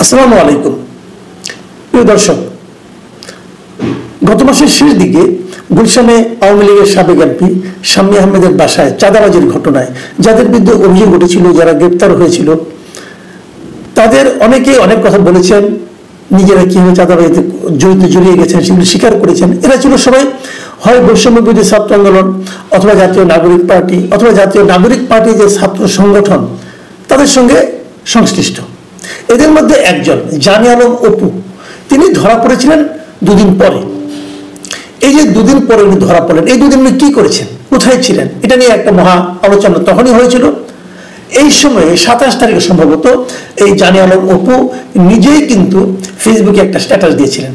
আসসালামু আলাইকুম প্রিয় দর্শক, গত মাসের শেষ দিকে গুলশানে আওয়ামী লীগের সাবেক এমপি শাম্মী আহমেদের বাসায় চাঁদাবাজির ঘটনায় যাদের বিরুদ্ধে অভিযোগ উঠেছিল, যারা গ্রেপ্তার হয়েছিল, তাদের অনেকেই অনেক কথা বলেছেন, নিজেরা কিভাবে চাঁদাবাজিতে জড়িয়ে গেছেন সেগুলো স্বীকার করেছেন। এরা ছিল সবাই হয় বৈষম্য বিরোধী ছাত্র আন্দোলন অথবা জাতীয় নাগরিক পার্টি অথবা জাতীয় নাগরিক পার্টি যে ছাত্র সংগঠন তাদের সঙ্গে সংশ্লিষ্ট। এদের মধ্যে একজন জানি আলম অপু, তিনি ধরা পড়েছিলেন দুদিন পরে। এই যে দুদিন পরে উনি ধরা পড়লেন, এই দুদিন উনি কি করেছেন, কোথায় ছিলেন, এটা নিয়ে একটা মহা আলোচনা তখনই হয়েছিল। এই সময়ে 27 তারিখে সম্ভবত এই জানি আলম অপু নিজেই কিন্তু ফেসবুকে একটা স্ট্যাটাস দিয়েছিলেন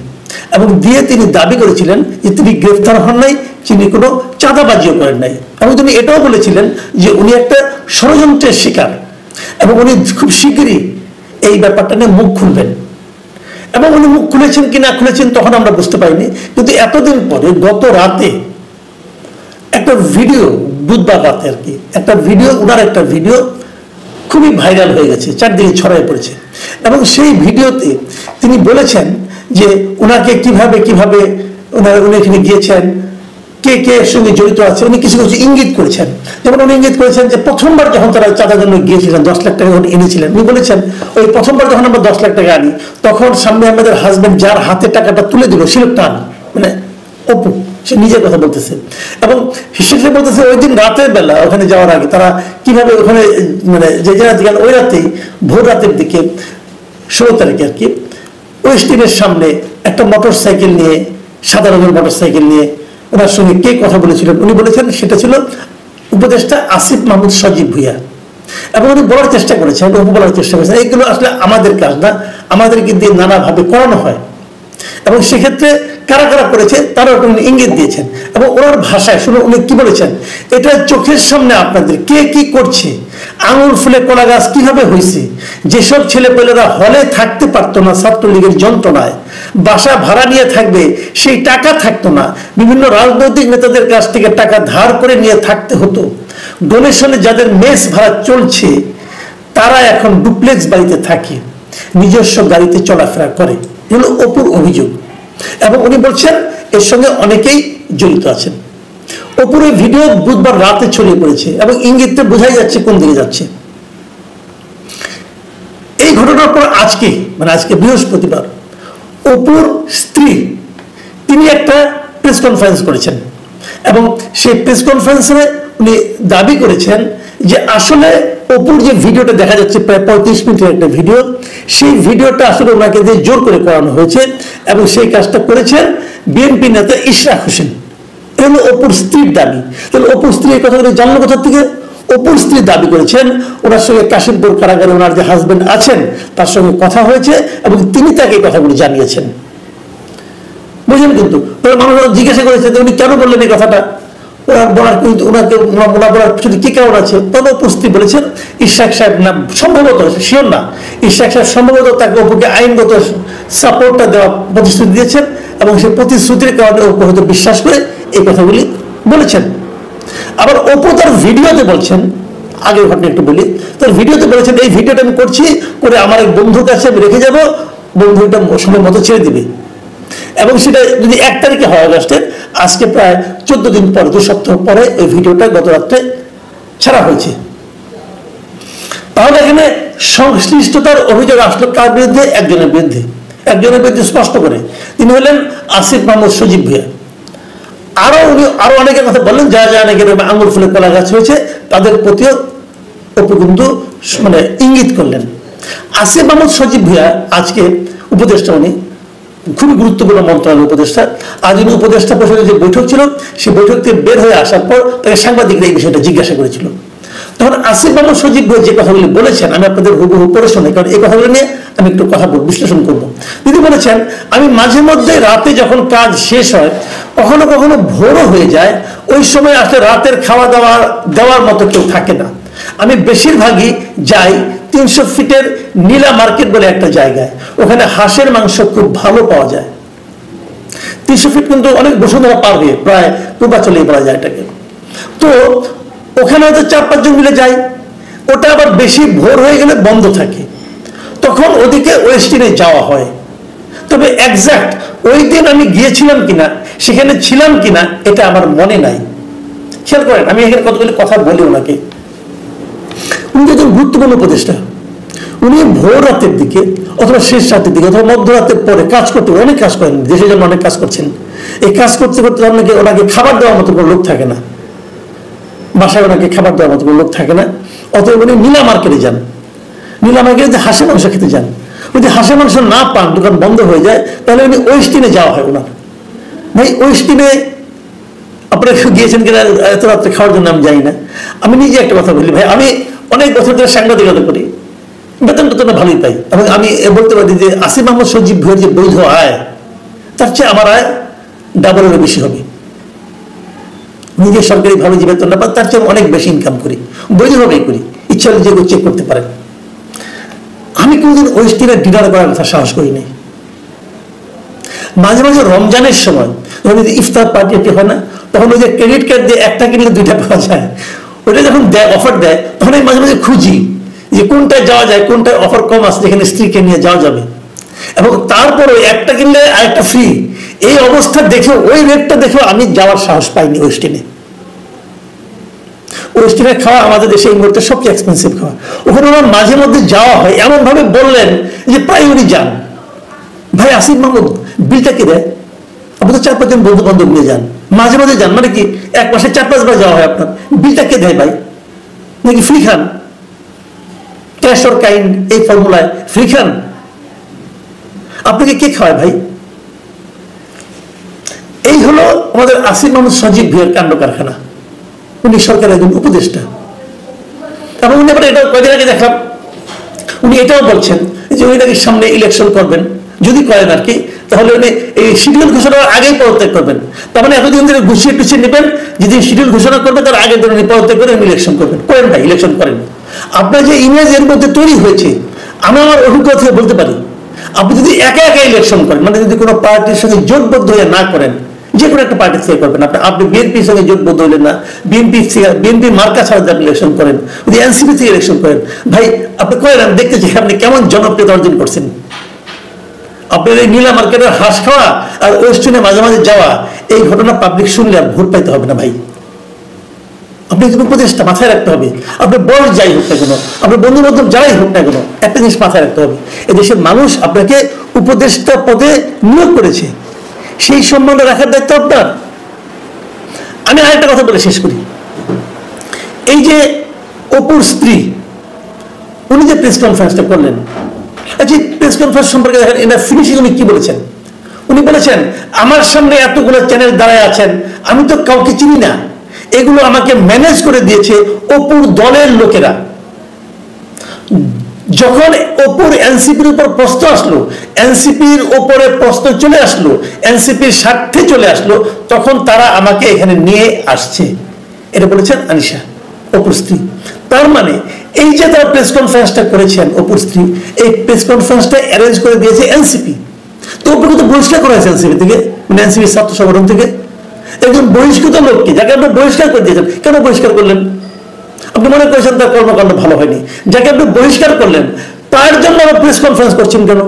এবং দিয়ে তিনি দাবি করেছিলেন যে তিনি গ্রেফতার হন নাই, তিনি কোনো চাঁদাবাজিও করেন নাই, এবং তিনি এটাও বলেছিলেন যে উনি একটা ষড়যন্ত্রের শিকার এবং উনি খুব শীঘ্রই এই ব্যাপারটা নিয়ে মুখ খুলবেন। এবং উনি মুখ খুলেছেন কি না খুলেছেন তখন আমরা বুঝতে পারিনি, কিন্তু এতদিন পরে গত রাতে একটা ভিডিও, বুধবার রাতে আর কি, একটা ভিডিও, উনার একটা ভিডিও খুবই ভাইরাল হয়ে গেছে, চারদিকে ছড়াই পড়েছে। এবং সেই ভিডিওতে তিনি বলেছেন যে ওনাকে কিভাবে কিভাবে উনি এখানে গিয়েছেন, কে কে এর সঙ্গে জড়িত আছে, উনি কিছু কিছু ইঙ্গিত করেছেন। যেমন উনি ইঙ্গিত করেছেন যে প্রথমবার যখন তারা চাঁদার জন্য গিয়েছিলেন 10 লাখ টাকা যখন এনেছিলেন, উনি বলেছেন ওই প্রথমবার যখন আমরা 10 লাখ টাকা আনি তখন শাম্মী আহমেদের হাজবেন্ড যার হাতে টাকাটা তুলে দিল সে লোকটা আনি, মানে অপু, সে নিজের কথা বলতেছে। এবং সে বলতেছে ওই দিন রাতের বেলা ওখানে যাওয়ার আগে তারা কিভাবে ওখানে মানে যে রাতে গেল, ওই রাতেই ভোর রাতের দিকে 16 তারিখে আর কি, ওয়েস্টিনের সামনে একটা মোটর সাইকেল নিয়ে, সাদা রঙের মোটর সাইকেল নিয়ে ওনার সঙ্গে কে কথা বলেছিলেন, উনি বলেছেন সেটা ছিল উপদেষ্টা আসিফ মাহমুদ সজীব ভুইয়া। এবং উনি বলার চেষ্টা করেছেন, বলার চেষ্টা করেছেন এইগুলো আসলে আমাদের কাজ না, আমাদেরকে দিয়ে নানাভাবে করানো হয়। এবং সেক্ষেত্রে কারা কারা করেছে তারা উনি ইঙ্গিত দিয়েছেন। এবং ওনার ভাষায় শুনে উনি কি বলেছেন, এটা চোখের সামনে আপনাদের কে কি করছে, আঙুর ফুলে কলা গাছ কিভাবে হয়েছে, যেসব ছেলেপেলেরা হলে থাকতে পারতো না ছাত্রলীগের যন্ত্রণায়, বাসা ভাড়া নিয়ে থাকবে সেই টাকা থাকতো না, বিভিন্ন রাজনৈতিক নেতাদের কাছ থেকে টাকা ধার করে নিয়ে থাকতে হতো, ডোনেশনে যাদের মেস ভাড়া চলছে তারা এখন ডুপ্লেক্স বাড়িতে থাকে, নিজস্ব গাড়িতে চলাফেরা করে। এগুলো অপুর অভিযোগ। এবং উনি বলছেন এর সঙ্গে অনেকেই জড়িত আছেন। অপুর এই ভিডিও বুধবার রাতে ছড়িয়ে পড়েছে এবং ইঙ্গিতে বোঝাই যাচ্ছে কোন দিকে যাচ্ছে। এই ঘটনার পর আজকে মানে আজকে বৃহস্পতিবার অপুর স্ত্রী তিনি একটা প্রেস কনফারেন্স করেছেন এবং সেই প্রেস কনফারেন্সে উনি দাবি করেছেন যে আসলে অপুর যে ভিডিওটা দেখা যাচ্ছে প্রায় 35 মিনিটের একটা ভিডিও, সেই ভিডিওটা আসলে ওনাকে দিয়ে জোর করে করানো হয়েছে এবং সেই কাজটা করেছেন বিএনপি নেতা ইশরাক হোসেন। এগুলো অপুর স্ত্রীর দাবি। তাহলে অপুর স্ত্রী এই কথাগুলো জানলো কোথা থেকে? অপুর স্ত্রী দাবি করেছেন ওনার সঙ্গে কাশিমপুর কারাগারে ওনার যে হাজবেন্ড আছেন তার সঙ্গে কথা হয়েছে এবং তিনি তাকে এই কথাগুলো জানিয়েছেন। বুঝলেন? কিন্তু মানুষ জিজ্ঞাসা করেছে উনি কেন বললেন এই কথাটা, ওনার বলার কিন্তু ওনাকে বলার পিছনে কি কারণ আছে? তবে উপস্থিত বলেছেন ইশরাক সাহেব না, সম্ভবত শিওর না, ইশরাক সাহেব সম্ভবত তাকে অপুকে আইনগত সাপোর্টটা দেওয়া প্রতিশ্রুতি দিয়েছেন এবং সেই প্রতিশ্রুতির কারণে অপু হয়তো বিশ্বাস করে এই কথাগুলি বলেছেন। আবার অপু তার ভিডিওতে বলছেন, আগের ঘটনা একটু বলি, তার ভিডিওতে বলেছেন এই ভিডিওটা আমি করছি করে আমার এক বন্ধুর কাছে আমি রেখে যাব, বন্ধু এটা সময় মতো ছেড়ে দিবে। এবং সেটা যদি 1 তারিখে হয় আগস্টের, আজকে প্রায় 14 দিন পরে, 2 সপ্তাহ পরে এই ভিডিওটা গত রাত্রে ছাড়া হয়েছে। তাহলে এখানে সংশ্লিষ্টতার অভিযোগ আসলো কার বিরুদ্ধে? একজনের বিরুদ্ধে। একজনের বিরুদ্ধে স্পষ্ট করে, তিনি হলেন আসিফ মাহমুদ সজীব ভুইয়া। উনি আরো অনেকের কথা বললেন, যারা যারা নাকি আঙুর ফুলে কলা গাছ হয়েছে তাদের প্রতিও অপু কিন্তু মানে ইঙ্গিত করলেন। আসিফ মাহমুদ সজীব ভুইয়া আজকে উপদেষ্টা, উনি খুবই গুরুত্বপূর্ণ মন্ত্রণালয়ের উপদেষ্টা। আজ উনি উপদেষ্টা পরিষদের যে বৈঠক ছিল সেই বৈঠক থেকে বের হয়ে আসার পর তাকে সাংবাদিকরা এই বিষয়টা জিজ্ঞাসা করেছিল। তখন আসিফ মাহমুদ সজীব ভুইয়া যে কথাগুলি বলেছেন আমি আপনাদের হুবহু পড়ে শোনাই, কারণ এই কথাগুলো নিয়ে আমি একটু কথা বিশ্লেষণ করবো। তিনি বলেছেন আমি মাঝে মধ্যে রাতে যখন কাজ শেষ হয় কখনো কখনো ভোরও হয়ে যায়, ওই সময় আসলে রাতের খাওয়া দাওয়া দেওয়ার মতো কেউ থাকে না, আমি বেশিরভাগই যাই 300 ফিটের নীলা মার্কেট বলে একটা জায়গায়, ওখানে হাঁসের মাংস খুব ভালো পাওয়া যায়। 300 ফিট কিন্তু অনেক বসুন্ধরা পার হয়ে প্রায় পূর্বাচলেই বলা যায় এটাকে। তো ওখানে হয়তো 4-5 জন মিলে যাই, ওটা আবার বেশি ভোর হয়ে গেলে বন্ধ থাকে। তখন ওদিকে ওয়েস্টিনে যাওয়া হয়। তবে এক্সাক্ট ওই দিন আমি গিয়েছিলাম কিনা, সেখানে ছিলাম কিনা, এটা আমার মনে নাই। খেয়াল করেন, আমি এখানে কতগুলি কথা বলি ওনাকে। উনি একজন গুরুত্বপূর্ণ উপদেষ্টা। উনি ভোর রাতের দিকে অথবা শেষ রাতের দিকে অথবা মধ্যরাতের পরে কাজ করতে, অনেক কাজ করেন, দেশের জন্য অনেক কাজ করছেন। এই কাজ করতে করতে ওনাকে খাবার দেওয়ার মতো কোনো লোক থাকে না, বাসায় ওনাকে খাবার দেওয়ার মতো কোনো লোক থাকে না। অতএব উনি নীলা মার্কেটে যান। নীলা মার্কেটে হাঁসের মাংস খেতে যান। যদি হাঁসের মাংস না পান, দোকান বন্ধ হয়ে যায়, তাহলে উনি ওয়েস্টিনে যাওয়া হয় ওনার। ভাই ওয়েস্টিনে আপনারা গিয়েছেন কিনা এত রাত্রে খাওয়ার জন্য আমি জানি না। আমি নিজে একটা কথা বলি ভাই, আমি অনেক বছর ধরে সাংবাদিকতা করি, বেতন ভালোই পাই, এবং আমি বলতে পারি যে আসিফ মাহমুদ সজীব ভুঁইয়ার যে বৈধ আয়, তার চেয়ে আমার আয় ডাবলেরও বেশি হবে। নিজের সরকারি ভাবে যে বেতনটা পাই, তার চেয়ে অনেক বেশি ইনকাম করি, বৈধভাবেই করি, ইচ্ছা হলে যে চেক করতে পারেন। আমি কোনোদিন ওয়েস্টিনে ডিনার করার কথা সাহস করি নাই। মাঝে মাঝে রমজানের সময় ইফতার পার্টি একটি হয় না, তখন ওই যে ক্রেডিট কার্ড দিয়ে একটা কিনলে দুইটা পাওয়া যায়, ওটা যখন দেয়, অফার দেয়, তখন আমি মাঝে মাঝে খুঁজি যে কোনটায় যাওয়া যায়, কোনটায় অফার কম আছে, যেখানে স্ত্রীকে নিয়ে যাওয়া যাবে। এবং তারপরে একটা কিনলে আরেকটা ফ্রি, এই অবস্থা দেখেও, ওই রেটটা দেখেও আমি যাওয়ার সাহস পাইনি ওয়েস্টিনে। ওয়েস্টিনের খাওয়া আমাদের দেশে এই মুহূর্তে সবচেয়ে এক্সপেন্সিভ খাওয়া। ওখানে ওনার মাঝে মধ্যে যাওয়া হয়, এমন ভাবে বললেন যে প্রায় উনি যান। ভাই আসিফ মাহমুদ বিলটা কে দেয়? আপনি তো 4-5 জন বন্ধু বান্ধব নিয়ে যান, মাঝে মাঝে যান, মানে কি 1 মাসে 4-5 বার যাওয়া হয় আপনার, বিলটা কে দেয় ভাই? নাকি free Khan? Cash or kind এই ফর্মুলায় ফ্রি খান? আপনাকে কে খাওয়ায় ভাই? এই হলো আমাদের আসিফ মাহমুদ সজীব ভুঁইয়ার কাণ্ড কারখানা। উনি সরকারের একজন উপদেষ্টা, এবং উনি আবার এটা কয়েকদিন আগে দেখলাম, উনি এটাও বলছেন যে উনি নাকি সামনে ইলেকশন করবেন, যদি করেন আর কি, তাহলে উনি এই শিডিউল ঘোষণার আগেই পদত্যাগ করবেন। তার মানে এতদিন ধরে গুছিয়ে টুছিয়ে নেবেন, যদি শিডিউল ঘোষণা করবে তার আগের দিন উনি পদত্যাগ করে ইলেকশন করবেন। করেন ভাই, ইলেকশন করেন। আপনার যে ইমেজ এর মধ্যে তৈরি হয়েছে, আমি আমার অভিজ্ঞতা থেকে বলতে পারি, আপনি যদি একা একা ইলেকশন করেন, মানে যদি কোনো পার্টির সঙ্গে জোটবদ্ধ হয়ে না করেন, যে কোনো একটা পার্টি থেকে করবেন, আপনি বিএনপির সঙ্গে জোটবদ্ধ হলেন না, বিএনপি মার্কা ছাড়া আপনি ইলেকশন করেন, যদি এনসিপি থেকে ইলেকশন করেন, ভাই আপনি করেন, আমি দেখতে চাই আপনি কেমন জনপ্রিয়তা অর্জন করছেন। আপনার এই নীলা মার্কেটের হাঁস খাওয়া আর ওয়েস্টিনে মাঝে মাঝে যাওয়া, এই ঘটনা পাবলিক শুনলে আর ভোট পাইতে হবে না ভাই। আপনি একজন উপদেষ্টা, মাথায় রাখতে হবে, আপনার বয়স যাই হোক না কেন, আপনার বন্ধু বান্ধব যারাই হোক না কেন, একটা জিনিস মাথায় রাখতে হবে, এদেশের মানুষ আপনাকে উপদেষ্টা পদে নিয়োগ করেছে, সেই সম্মানটা রাখার দায়িত্ব আপনার। আমি আরেকটা কথা বলে শেষ করি। এই যে অপুর স্ত্রী, উনি যে প্রেস কনফারেন্সটা করলেন, আচ্ছা প্রেস কনফারেন্স সম্পর্কে দেখেন, এনার ফিনিশিং উনি কি বলেছেন? উনি বলেছেন, আমার সামনে এতগুলো চ্যানেল দাঁড়ায় আছেন, আমি তো কাউকে চিনি না, এগুলো আমাকে ম্যানেজ করে দিয়েছে অপুর দলের লোকেরা। যখন অপুর এনসিপির উপর প্রশ্ন আসলো, এনসিপির উপরে প্রশ্ন চলে আসলো, এনসিপির স্বার্থে চলে আসলো, তখন তারা আমাকে এখানে নিয়ে আসছে। এটা বলেছেন আনিশা, অপুর স্ত্রী। তার মানে এই যে তারা প্রেস কনফারেন্সটা করেছেন অপুর স্ত্রী, এই প্রেস কনফারেন্সটা অ্যারেঞ্জ করে দিয়েছে এনসিপি। তো অপুকে তো বহিষ্কার করা হয়েছে এনসিপি থেকে, মানে এনসিপির ছাত্র সংগঠন থেকে। একজন বহিষ্কৃত লোককে, যাকে আপনি বহিষ্কার করে দিয়েছেন, কেন বহিষ্কার করলেন? আপনি মনে করেছেন তার কর্মকাণ্ড ভালো হয়নি, যাকে আপনি বহিষ্কার করলেন তার জন্য আবার প্রেস কনফারেন্স করছেন কেন?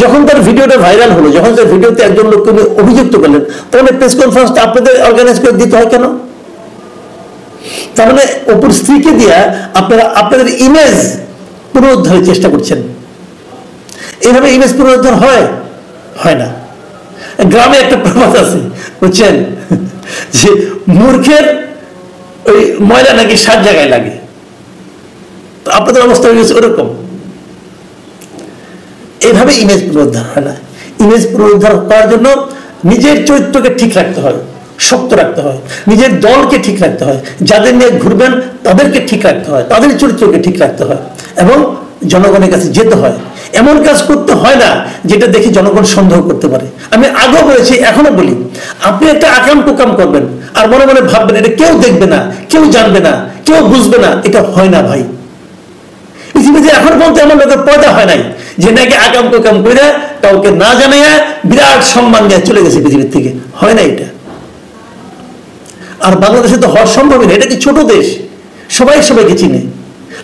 যখন তার ভিডিওটা ভাইরাল হলো, যখন তার ভিডিওতে একজন লোককে অভিযুক্ত করলেন, তখন প্রেস কনফারেন্সটা আপনাদের অর্গানাইজ করে দিতে হয় কেন? তার মানে অপুর স্ত্রীকে দিয়া আপনারা আপনাদের ইমেজ পুনরুদ্ধারের চেষ্টা করছেন। এইভাবে ইমেজ পুনরুদ্ধার হয়? হয় না। গ্রামে একটা প্রবাদ আছে বুঝছেন, যে মূর্খের ওই ময়লা নাকি 7 জায়গায় লাগে। আপনাদের অবস্থা হয়ে গেছে ওরকম। এইভাবে ইমেজ পুনরুদ্ধার হয় না। ইমেজ পুনরুদ্ধার করার জন্য নিজের চরিত্রকে ঠিক রাখতে হয়, শক্ত রাখতে হয়, নিজের দলকে ঠিক রাখতে হয়, যাদের নিয়ে ঘুরবেন তাদেরকে ঠিক রাখতে হয়, তাদের চরিত্রকে ঠিক রাখতে হয়, এবং জনগণের কাছে যেতে হয়। এমন কাজ করতে হয় না যেটা দেখে জনগণ সন্দেহ করতে পারে। আমি আগেও বলেছি, এখনো বলি, আপনি একটা আকাম কুকাম করবেন আর মনে মনে ভাববেন এটা কেউ দেখবে না, কেউ জানবে না, কেউ বুঝবে না, এটা হয় না ভাই। পৃথিবীতে এখন পর্যন্ত এমন লোকের পয়দা হয় নাই যে নাকি আকাম কুকাম করে কাউকে না জানাইয়া বিরাট সম্মান নিয়ে চলে গেছে পৃথিবীর থেকে। হয় না এটা। আর বাংলাদেশে তো হওয়া সম্ভবই না, এটা কি ছোট দেশ, সবাই সবাইকে চিনে।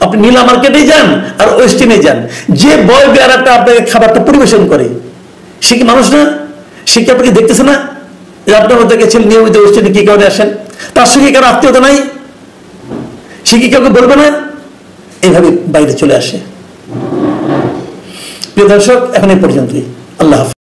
আপনি নীলা মার্কেটে যান আর ওয়েস্টিনে যান, যে বয় বেয়ারাটা আপনাকে খাবারটা পরিবেশন করে সে কি মানুষ না? সে কি আপনাকে দেখতেছে না যে আপনার মধ্যে গেছেন নিয়মিত ওয়েস্টিনে কি কারণে আসেন? তার সঙ্গে কারো আত্মীয়তা নাই, সে কি কাউকে বলবে না? এইভাবে বাইরে চলে আসে। প্রিয় দর্শক, এখন এই পর্যন্তই। আল্লাহ হাফেজ।